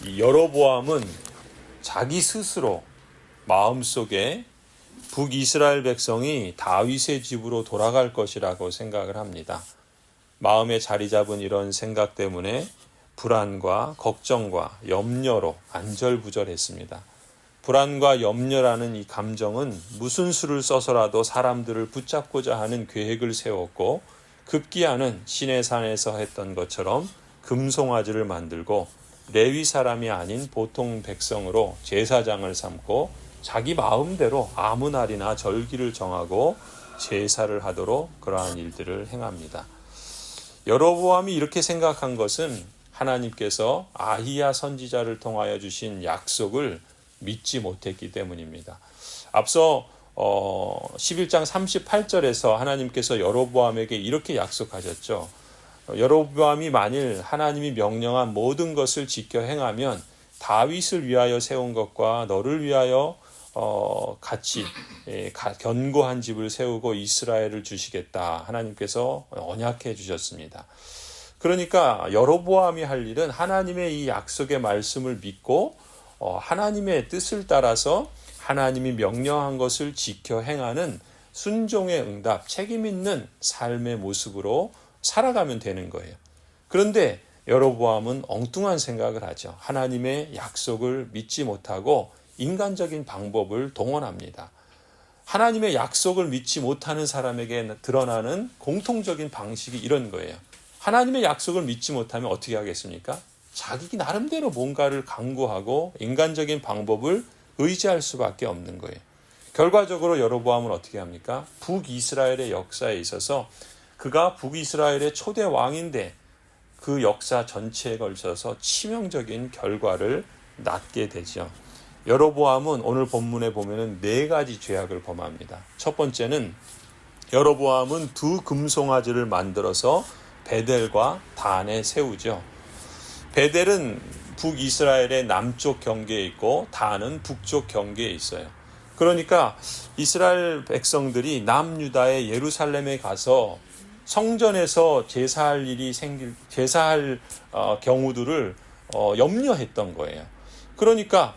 이 여로보암은 자기 스스로 마음속에 북이스라엘 백성이 다윗의 집으로 돌아갈 것이라고 생각을 합니다. 마음에 자리 잡은 이런 생각 때문에 불안과 걱정과 염려로 안절부절했습니다. 불안과 염려라는 이 감정은 무슨 수를 써서라도 사람들을 붙잡고자 하는 계획을 세웠고, 급기야는 시내산에서 했던 것처럼 금송아지를 만들고 레위 사람이 아닌 보통 백성으로 제사장을 삼고 자기 마음대로 아무 날이나 절기를 정하고 제사를 하도록 그러한 일들을 행합니다. 여로보암이 이렇게 생각한 것은 하나님께서 아히야 선지자를 통하여 주신 약속을 믿지 못했기 때문입니다. 앞서 11장 38절에서 하나님께서 여로보암에게 이렇게 약속하셨죠. 여로보암이 만일 하나님이 명령한 모든 것을 지켜 행하면 다윗을 위하여 세운 것과 너를 위하여 같이 견고한 집을 세우고 이스라엘을 주시겠다. 하나님께서 언약해 주셨습니다. 그러니까 여로보암이 할 일은 하나님의 이 약속의 말씀을 믿고 하나님의 뜻을 따라서 하나님이 명령한 것을 지켜 행하는 순종의 응답, 책임 있는 삶의 모습으로 살아가면 되는 거예요. 그런데 여로보암은 엉뚱한 생각을 하죠. 하나님의 약속을 믿지 못하고 인간적인 방법을 동원합니다. 하나님의 약속을 믿지 못하는 사람에게 드러나는 공통적인 방식이 이런 거예요. 하나님의 약속을 믿지 못하면 어떻게 하겠습니까? 자기 나름대로 뭔가를 강구하고 인간적인 방법을 의지할 수밖에 없는 거예요. 결과적으로 여로보암은 어떻게 합니까? 북이스라엘의 역사에 있어서 그가 북이스라엘의 초대 왕인데 그 역사 전체에 걸쳐서 치명적인 결과를 낳게 되죠. 여로보암은 오늘 본문에 보면은 4가지 죄악을 범합니다. 첫 번째는 여로보암은 2 금송아지를 만들어서 베델과 단에 세우죠. 베델은 북이스라엘의 남쪽 경계에 있고 단은 북쪽 경계에 있어요. 그러니까 이스라엘 백성들이 남유다의 예루살렘에 가서 성전에서 제사할 경우들을 염려했던 거예요. 그러니까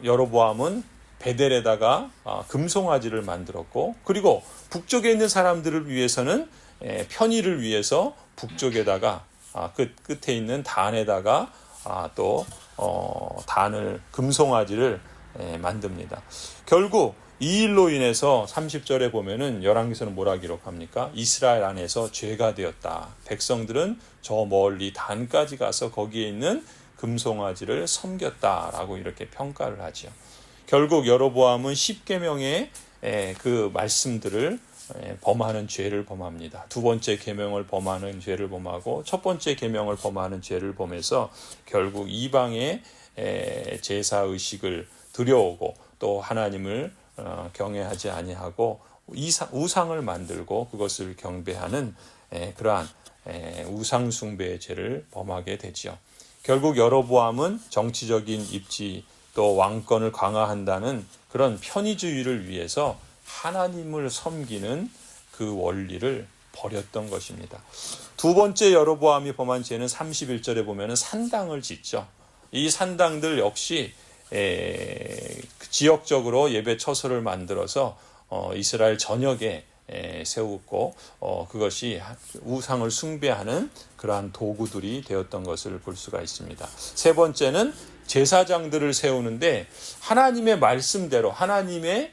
여로보암은 베델에다가 금송아지를 만들었고, 그리고 북쪽에 있는 사람들을 위해서는 편의를 위해서 북쪽에다가 끝에 있는 단에다가 또 단을 금송아지를 만듭니다. 결국 이 일로 인해서 30절에 보면은 열왕기서는 뭐라 기록합니까? 이스라엘 안에서 죄가 되었다. 백성들은 저 멀리 단까지 가서 거기에 있는 금송아지를 섬겼다라고 이렇게 평가를 하죠. 결국 여로보암은 10계명의 그 말씀들을 범하는 죄를 범합니다. 2번째 계명을 범하는 죄를 범하고 첫 번째 계명을 범하는 죄를 범해서 결국 이방의 제사 의식을 들여오고 또 하나님을 경외하지 아니하고 우상을 만들고 그것을 경배하는 그러한 우상 숭배의 죄를 범하게 되죠. 결국 여로보암은 정치적인 입지 또 왕권을 강화한다는 그런 편의주의를 위해서 하나님을 섬기는 그 원리를 버렸던 것입니다. 2번째 여로보암이 범한 죄는 31절에 보면 산당을 짓죠. 이 산당들 역시 지역적으로 예배 처소를 만들어서 이스라엘 전역에 세우고 그것이 우상을 숭배하는 그러한 도구들이 되었던 것을 볼 수가 있습니다. 3번째는 제사장들을 세우는데 하나님의 말씀대로 하나님의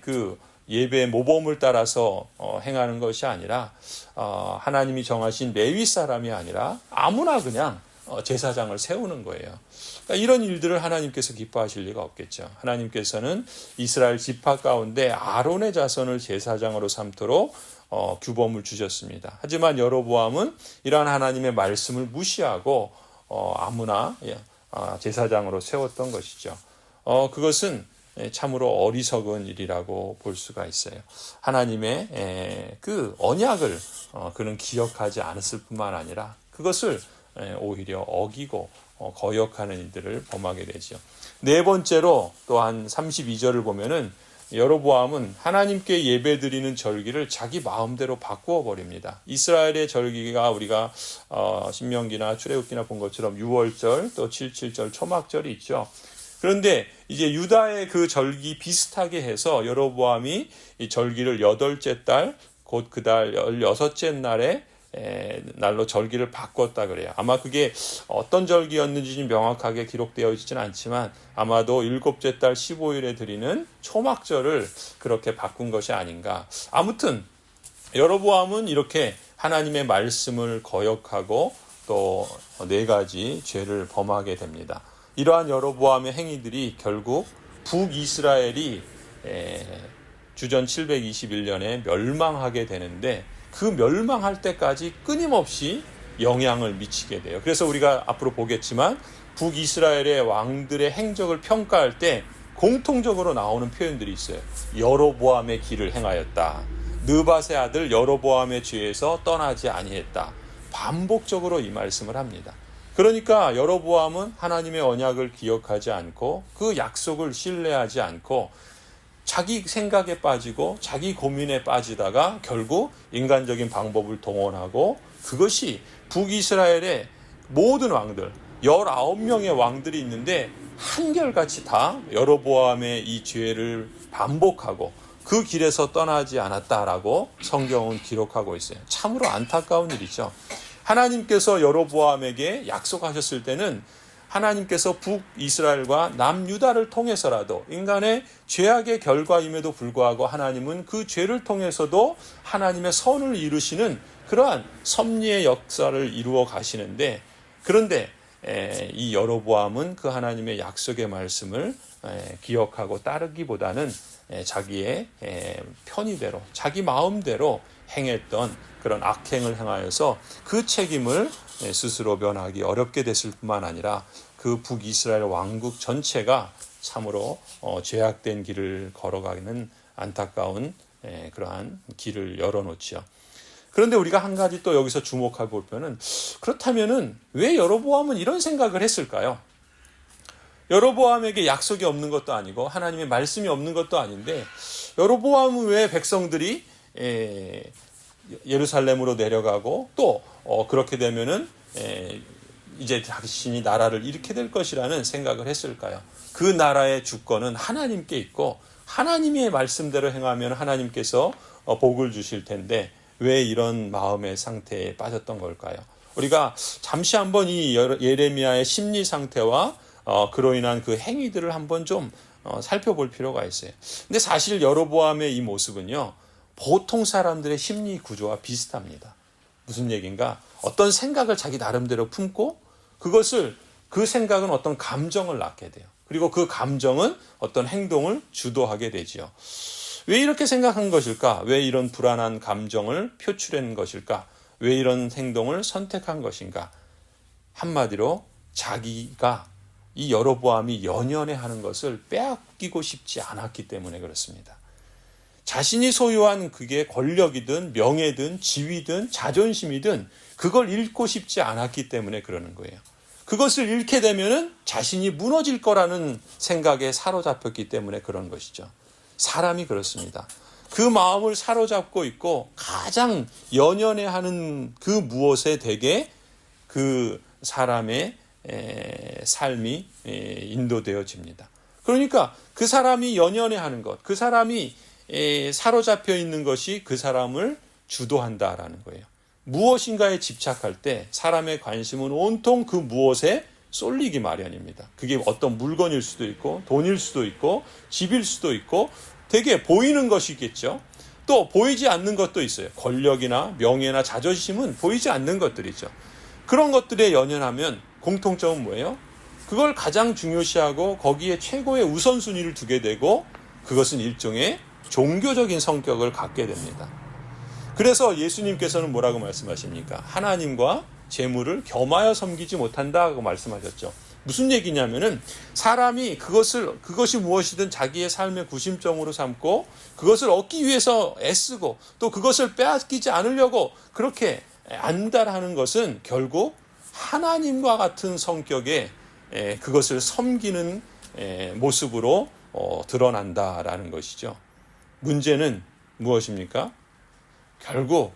그 예배 모범을 따라서 행하는 것이 아니라 하나님이 정하신 레위 사람이 아니라 아무나 그냥 제사장을 세우는 거예요. 그러니까 이런 일들을 하나님께서 기뻐하실 리가 없겠죠. 하나님께서는 이스라엘 지파 가운데 아론의 자손을 제사장으로 삼도록 규범을 주셨습니다. 하지만 여로보암은 이러한 하나님의 말씀을 무시하고 아무나 제사장으로 세웠던 것이죠. 그것은 참으로 어리석은 일이라고 볼 수가 있어요. 하나님의 그 언약을 그는 기억하지 않았을 뿐만 아니라 그것을 오히려 어기고 거역하는 일들을 범하게 되죠. 4번째로 또한 32절을 보면은 여로보암은 하나님께 예배드리는 절기를 자기 마음대로 바꾸어 버립니다. 이스라엘의 절기가 우리가 신명기나 출애굽기나 본 것처럼 6월절 또 7.7절 초막절이 있죠. 그런데 이제 유다의 그 절기 비슷하게 해서 여로보암이 이 절기를 8째 달 곧 그 달 16째 날로 절기를 바꿨다 그래요. 아마 그게 어떤 절기였는지 명확하게 기록되어 있지는 않지만 아마도 7째 달 15일에 드리는 초막절을 그렇게 바꾼 것이 아닌가. 아무튼 여로보암은 이렇게 하나님의 말씀을 거역하고 또 4가지 죄를 범하게 됩니다. 이러한 여로보암의 행위들이 결국 북이스라엘이 주전 721년에 멸망하게 되는데 그 멸망할 때까지 끊임없이 영향을 미치게 돼요. 그래서 우리가 앞으로 보겠지만 북이스라엘의 왕들의 행적을 평가할 때 공통적으로 나오는 표현들이 있어요. 여로보암의 길을 행하였다. 느밧의 아들 여로보암의 죄에서 떠나지 아니했다. 반복적으로 이 말씀을 합니다. 그러니까 여로보암은 하나님의 언약을 기억하지 않고 그 약속을 신뢰하지 않고 자기 생각에 빠지고 자기 고민에 빠지다가 결국 인간적인 방법을 동원하고 그것이 북이스라엘의 모든 왕들 19명의 왕들이 있는데 한결같이 다 여로보암의 이 죄를 반복하고 그 길에서 떠나지 않았다라고 성경은 기록하고 있어요. 참으로 안타까운 일이죠. 하나님께서 여로보암에게 약속하셨을 때는 하나님께서 북이스라엘과 남유다를 통해서라도 인간의 죄악의 결과임에도 불구하고 하나님은 그 죄를 통해서도 하나님의 선을 이루시는 그러한 섭리의 역사를 이루어 가시는데 그런데 이 여로보암은 그 하나님의 약속의 말씀을 기억하고 따르기보다는 자기의 편의대로 자기 마음대로 행했던 그런 악행을 행하여서 그 책임을 스스로 면하기 어렵게 됐을 뿐만 아니라 그 북이스라엘 왕국 전체가 참으로 죄악된 길을 걸어가는 안타까운 그러한 길을 열어놓지요. 그런데 우리가 한 가지 또 여기서 주목해 볼 때는 그렇다면은 왜 여로보암은 이런 생각을 했을까요? 여로보암에게 약속이 없는 것도 아니고 하나님의 말씀이 없는 것도 아닌데 여로보암은 왜 백성들이 예루살렘으로 내려가고 또 그렇게 되면은 이제 자신이 나라를 잃게 될 것이라는 생각을 했을까요? 그 나라의 주권은 하나님께 있고 하나님의 말씀대로 행하면 하나님께서 복을 주실 텐데 왜 이런 마음의 상태에 빠졌던 걸까요? 우리가 잠시 한번 이 예레미야의 심리 상태와 그로 인한 그 행위들을 한번 좀 살펴볼 필요가 있어요. 근데 사실 여로보암의 이 모습은요, 보통 사람들의 심리 구조와 비슷합니다. 무슨 얘기인가? 어떤 생각을 자기 나름대로 품고 그 생각은 어떤 감정을 낳게 돼요. 그리고 그 감정은 어떤 행동을 주도하게 되지요. 왜 이렇게 생각한 것일까? 왜 이런 불안한 감정을 표출한 것일까? 왜 이런 행동을 선택한 것인가? 한마디로 자기가 이 여로보암이 연연해 하는 것을 빼앗기고 싶지 않았기 때문에 그렇습니다. 자신이 소유한 그게 권력이든 명예든 지위든 자존심이든 그걸 잃고 싶지 않았기 때문에 그러는 거예요. 그것을 잃게 되면은 자신이 무너질 거라는 생각에 사로잡혔기 때문에 그런 것이죠. 사람이 그렇습니다. 그 마음을 사로잡고 있고 가장 연연해 하는 그 무엇에 대개 그 사람의 삶이 인도되어집니다. 그러니까 그 사람이 연연해 하는 것, 그 사람이 사로잡혀 있는 것이 그 사람을 주도한다라는 거예요. 무엇인가에 집착할 때 사람의 관심은 온통 그 무엇에 쏠리기 마련입니다. 그게 어떤 물건일 수도 있고 돈일 수도 있고 집일 수도 있고 되게 보이는 것이겠죠. 또 보이지 않는 것도 있어요. 권력이나 명예나 자존심은 보이지 않는 것들이죠. 그런 것들에 연연하면 공통점은 뭐예요? 그걸 가장 중요시하고 거기에 최고의 우선순위를 두게 되고 그것은 일종의 종교적인 성격을 갖게 됩니다. 그래서 예수님께서는 뭐라고 말씀하십니까? 하나님과 재물을 겸하여 섬기지 못한다고 말씀하셨죠. 무슨 얘기냐면은 사람이 그것이 무엇이든 자기의 삶의 구심점으로 삼고 그것을 얻기 위해서 애쓰고 또 그것을 빼앗기지 않으려고 그렇게 안달하는 것은 결국 하나님과 같은 성격의 그것을 섬기는 모습으로 드러난다라는 것이죠. 문제는 무엇입니까? 결국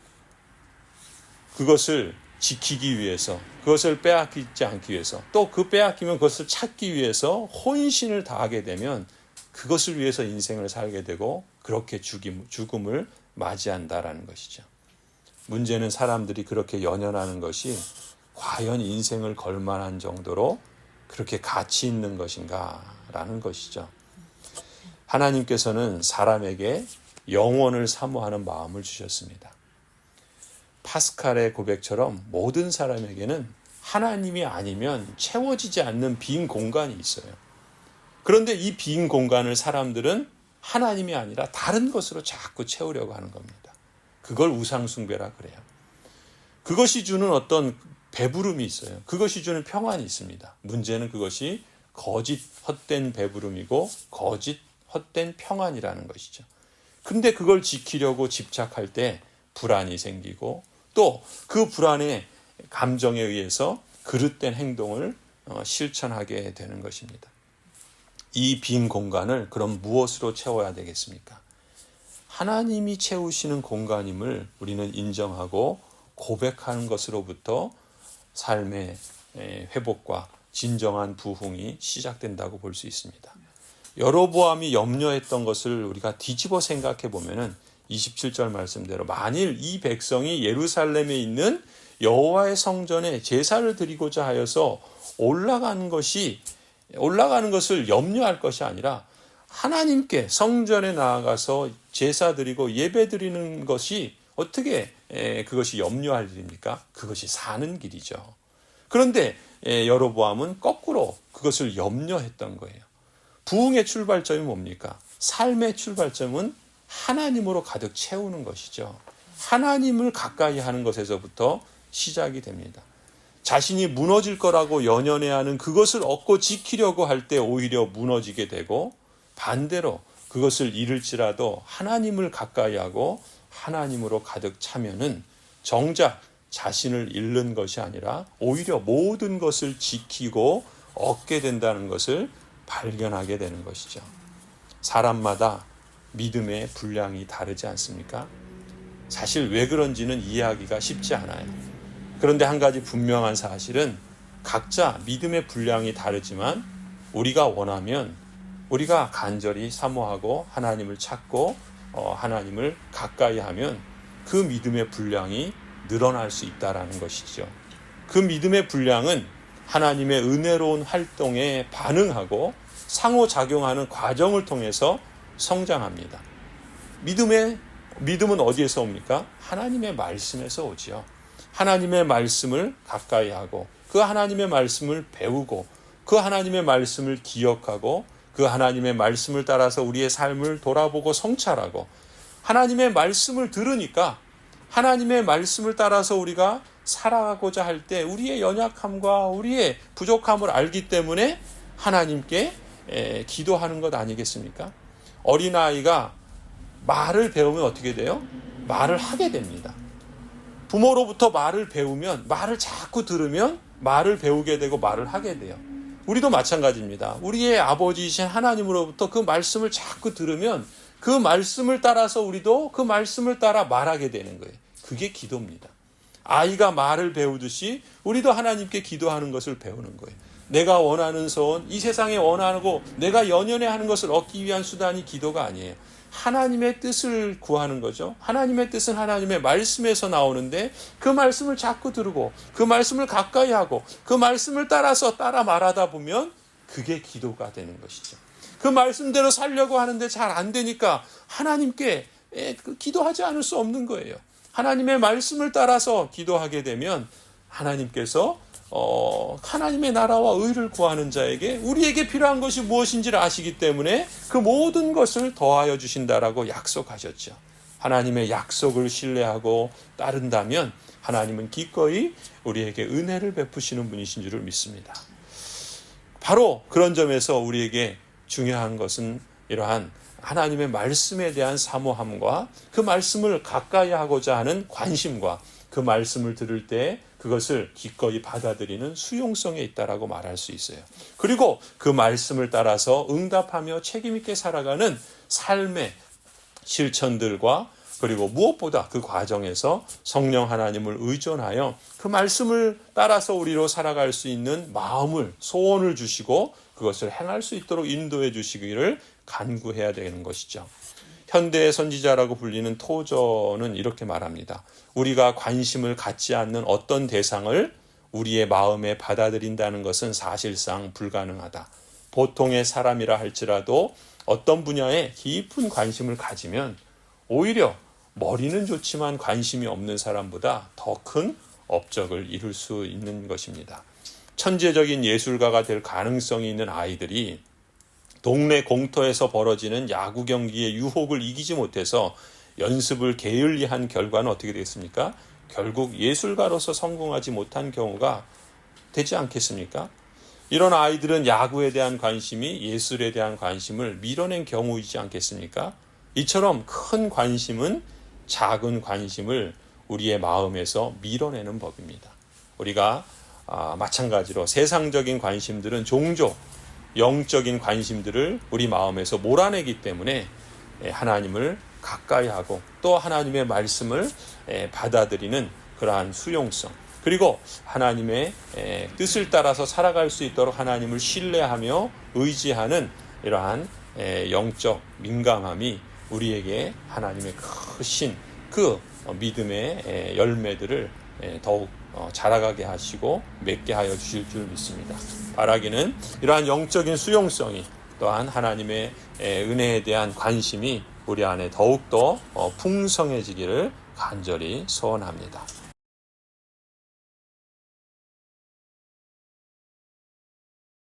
그것을 지키기 위해서, 그것을 빼앗기지 않기 위해서, 또 그 빼앗기면 그것을 찾기 위해서 혼신을 다하게 되면 그것을 위해서 인생을 살게 되고 그렇게 죽음을 맞이한다라는 것이죠. 문제는 사람들이 그렇게 연연하는 것이 과연 인생을 걸 만한 정도로 그렇게 가치 있는 것인가라는 것이죠. 하나님께서는 사람에게 영원을 사모하는 마음을 주셨습니다. 파스칼의 고백처럼 모든 사람에게는 하나님이 아니면 채워지지 않는 빈 공간이 있어요. 그런데 이 빈 공간을 사람들은 하나님이 아니라 다른 것으로 자꾸 채우려고 하는 겁니다. 그걸 우상숭배라 그래요. 그것이 주는 어떤 배부름이 있어요. 그것이 주는 평안이 있습니다. 문제는 그것이 거짓 헛된 배부름이고 거짓 헛된 평안이라는 것이죠. 근데 그걸 지키려고 집착할 때 불안이 생기고 또 그 불안의 감정에 의해서 그릇된 행동을 실천하게 되는 것입니다. 이 빈 공간을 그럼 무엇으로 채워야 되겠습니까? 하나님이 채우시는 공간임을 우리는 인정하고 고백하는 것으로부터 삶의 회복과 진정한 부흥이 시작된다고 볼 수 있습니다. 여로보암이 염려했던 것을 우리가 뒤집어 생각해 보면은 27절 말씀대로 만일 이 백성이 예루살렘에 있는 여호와의 성전에 제사를 드리고자 하여서 올라가는 것을 염려할 것이 아니라 하나님께 성전에 나아가서 제사 드리고 예배 드리는 것이 어떻게 그것이 염려할 일입니까? 그것이 사는 길이죠. 그런데 여로보암은 거꾸로 그것을 염려했던 거예요. 부흥의 출발점이 뭡니까? 삶의 출발점은 하나님으로 가득 채우는 것이죠. 하나님을 가까이 하는 것에서부터 시작이 됩니다. 자신이 무너질 거라고 연연해하는 그것을 얻고 지키려고 할 때 오히려 무너지게 되고 반대로 그것을 잃을지라도 하나님을 가까이 하고 하나님으로 가득 차면은 정작 자신을 잃는 것이 아니라 오히려 모든 것을 지키고 얻게 된다는 것을 발견하게 되는 것이죠. 사람마다 믿음의 분량이 다르지 않습니까? 사실 왜 그런지는 이해하기가 쉽지 않아요. 그런데 한 가지 분명한 사실은 각자 믿음의 분량이 다르지만 우리가 원하면 우리가 간절히 사모하고 하나님을 찾고 하나님을 가까이 하면 그 믿음의 분량이 늘어날 수 있다는 것이죠. 그 믿음의 분량은 하나님의 은혜로운 활동에 반응하고 상호작용하는 과정을 통해서 성장합니다. 믿음은 어디에서 옵니까? 하나님의 말씀에서 오지요. 하나님의 말씀을 가까이 하고 그 하나님의 말씀을 배우고 그 하나님의 말씀을 기억하고 그 하나님의 말씀을 따라서 우리의 삶을 돌아보고 성찰하고 하나님의 말씀을 들으니까 하나님의 말씀을 따라서 우리가 살아가고자 할 때 우리의 연약함과 우리의 부족함을 알기 때문에 하나님께 기도하는 것 아니겠습니까? 어린아이가 말을 배우면 어떻게 돼요? 말을 하게 됩니다. 부모로부터 말을 배우면 말을 자꾸 들으면 말을 배우게 되고 말을 하게 돼요. 우리도 마찬가지입니다. 우리의 아버지이신 하나님으로부터 그 말씀을 자꾸 들으면 그 말씀을 따라서 우리도 그 말씀을 따라 말하게 되는 거예요. 그게 기도입니다. 아이가 말을 배우듯이 우리도 하나님께 기도하는 것을 배우는 거예요. 내가 원하는 소원, 이 세상에 원하고 내가 연연해 하는 것을 얻기 위한 수단이 기도가 아니에요. 하나님의 뜻을 구하는 거죠. 하나님의 뜻은 하나님의 말씀에서 나오는데 그 말씀을 자꾸 들고 그 말씀을 가까이 하고 그 말씀을 따라서 따라 말하다 보면 그게 기도가 되는 것이죠. 그 말씀대로 살려고 하는데 잘 안 되니까 하나님께 기도하지 않을 수 없는 거예요. 하나님의 말씀을 따라서 기도하게 되면 하나님께서 하나님의 나라와 의를 구하는 자에게 우리에게 필요한 것이 무엇인지를 아시기 때문에 그 모든 것을 더하여 주신다라고 약속하셨죠. 하나님의 약속을 신뢰하고 따른다면 하나님은 기꺼이 우리에게 은혜를 베푸시는 분이신 줄을 믿습니다. 바로 그런 점에서 우리에게 중요한 것은 이러한 하나님의 말씀에 대한 사모함과 그 말씀을 가까이 하고자 하는 관심과 그 말씀을 들을 때 그것을 기꺼이 받아들이는 수용성에 있다라고 말할 수 있어요. 그리고 그 말씀을 따라서 응답하며 책임 있게 살아가는 삶의 실천들과 그리고 무엇보다 그 과정에서 성령 하나님을 의존하여 그 말씀을 따라서 우리로 살아갈 수 있는 마음을, 소원을 주시고 그것을 행할 수 있도록 인도해 주시기를 간구해야 되는 것이죠. 현대의 선지자라고 불리는 토저는 이렇게 말합니다. 우리가 관심을 갖지 않는 어떤 대상을 우리의 마음에 받아들인다는 것은 사실상 불가능하다. 보통의 사람이라 할지라도 어떤 분야에 깊은 관심을 가지면 오히려 머리는 좋지만 관심이 없는 사람보다 더 큰 업적을 이룰 수 있는 것입니다. 천재적인 예술가가 될 가능성이 있는 아이들이 동네 공터에서 벌어지는 야구 경기의 유혹을 이기지 못해서 연습을 게을리한 결과는 어떻게 되겠습니까? 결국 예술가로서 성공하지 못한 경우가 되지 않겠습니까? 이런 아이들은 야구에 대한 관심이 예술에 대한 관심을 밀어낸 경우이지 않겠습니까? 이처럼 큰 관심은 작은 관심을 우리의 마음에서 밀어내는 법입니다. 우리가 마찬가지로 세상적인 관심들은 종종 영적인 관심들을 우리 마음에서 몰아내기 때문에 하나님을 가까이 하고 또 하나님의 말씀을 받아들이는 그러한 수용성, 그리고 하나님의 뜻을 따라서 살아갈 수 있도록 하나님을 신뢰하며 의지하는 이러한 영적 민감함이 우리에게 하나님의 크신 그 믿음의 열매들을 더욱 자라가게 하시고 맺게 하여 주실 줄 믿습니다. 바라기는 이러한 영적인 수용성이 또한 하나님의 은혜에 대한 관심이 우리 안에 더욱더 풍성해지기를 간절히 소원합니다.